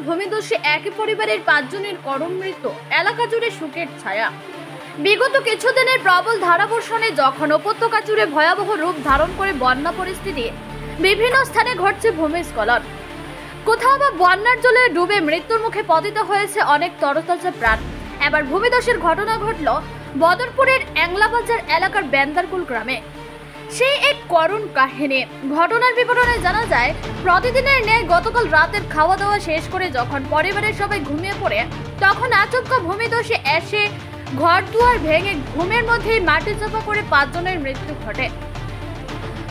ভূমিধসে একই পরিবারের 5 জনের করুণ মৃত্যু, এলাকা জুড়ে শোকের ছায়া। বিগত কিছুদিনের প্রবল ধারাবর্ষণে যখন উপত্যকা জুড়ে ভয়াবহ রূপ ধারণ করে বন্যা পরিস্থিতি, বিভিন্ন স্থানে ঘটছে ভূমিস্খলন। কোথাও বা বন্যার জলে ডুবে মৃত্যুর মুখে পতিত হয়েছে অনেক তরতাজা প্রাণ। এবার ভূমিধসের ঘটনা ঘটল বদরপুরের অ্যাংলাবাজার এলাকার বেন্দারকুল গ্রামে। সেই এক করুণ কাহিনী। ঘটনার বিবরণে জানা যায়, প্রতিদিনের ন্যায় গতকাল রাতের খাওয়া দাওয়া শেষ করে যখন পরিবারের সবাই ঘুমিয়ে পড়ে, তখন আচমকা ভূমিধসে এসে ঘরদুয়ার ভেঙে ঘুমের মধ্যেই মাটি চাপা করে 5 জনের মৃত্যু ঘটে।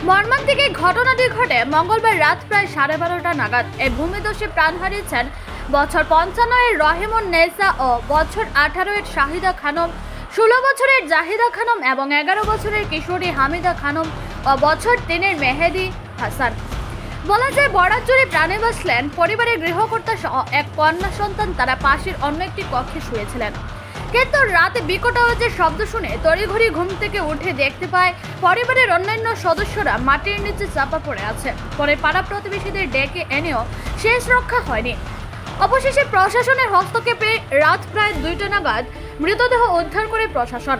মর্মান্তিক এই ঘটনাটি ঘটে মঙ্গলবার রাত প্রায় 12:30টা নাগাদ। এই ভূমিধসে প্রাণ হারিয়েছেন বছর 55 এর রহিমুন নেসা ও বছর 18 এর শাহিদা খানম, 16 বছরের জাহিদা খানম এবং 11 বছরের কিশোরী হামিদা খানম ও বছর 3 এর মেহেদি হাসান। বলা যায়, বরাত জুড়ে প্রাণে বাঁচলেন পরিবারের গৃহকর্তা সহ এক কন্যা সন্তান। তারা পাশের অন্য একটি কক্ষে শুয়েছিলেন, কিন্তু রাতে বিকট আওয়াজের শব্দ শুনে তড়িঘড়ি ঘুম থেকে উঠে দেখতে পায় পরিবারের অন্যান্য সদস্যরা মাটির নিচে চাপা পড়ে আছে। পরে পাড়া প্রতিবেশীদের ডেকে এনেও শেষ রক্ষা হয়নি। অবশেষে প্রশাসনের হস্তক্ষেপে রাত প্রায় 2টা নাগাদ মৃতদেহ উদ্ধার করে প্রশাসন।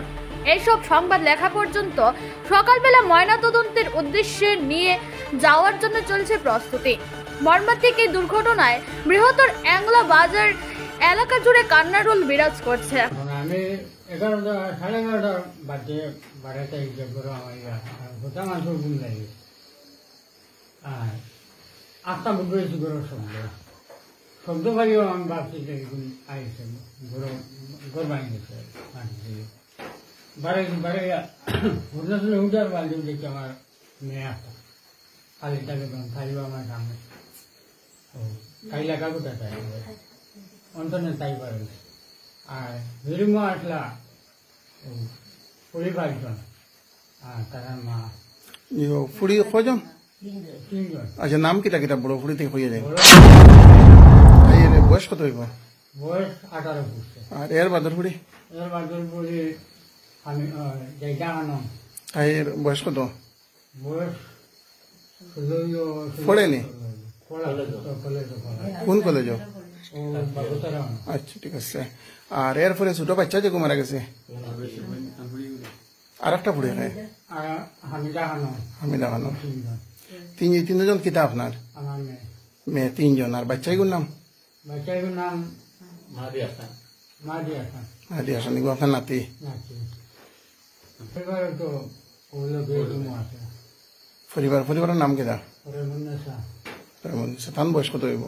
এইসব সংবাদ লেখা পর্যন্ত সকালবেলা ময়নাতদন্তের উদ্দেশ্যে নিয়ে যাওয়ার জন্য চলছে প্রস্তুতি। মর্মান্তিক এই দুর্ঘটনায় বৃহত্তর অ্যাংলা বাজার এলাকা জুড়ে কান্নারোল বিরাজ করছে। আমি 11টা সাড়ে 11টা বাজে বাড়াতে গোটা মানুষের ঘুম লাগে। আর 8টা বুঝেছি গরুর শব্দ পাইও আমি ভাবছি যে আইসে গরু বানিয়ে গেছে। বাড়ে ঘটনা উঠার বাড়ি দেখি আমার মেয়ে আসা খালি তাকে খাইব আমার সামনে খাইলা কাকুটা চাই অন্তনে তাই পারে। আর বেরিমা আসলা পরিবারজন আর তার মা ফুড়ি কয়জন? 3জন। আচ্ছা, নাম কিটা কিটা বড় ফুড়ি থেকে হয়ে যায়? বয়স কত হইব? বয়স 18 বছর। আর এর বাদর ফুড়ি? এর বাদর ফুড়ি আমি জায়গানো। এর বয়স কত? বয়স পড়েনি? কোন কলেজ? আচ্ছা, ঠিক আছে। আর এরপরে ছোট বাচ্চা যে মারা গেছে আর একটা ফুড়ে খায় হামিদা খানম। 3জন কিতা আপনার? আমার মেয়ে 3জন। আর বাচ্চাগুলোর নাম? বাচ্চাগুলোর নাম মাদি হাসান। এগুলো আপনার নাতি? পরিবারের নাম কিতা? তান বয়স কত হইব?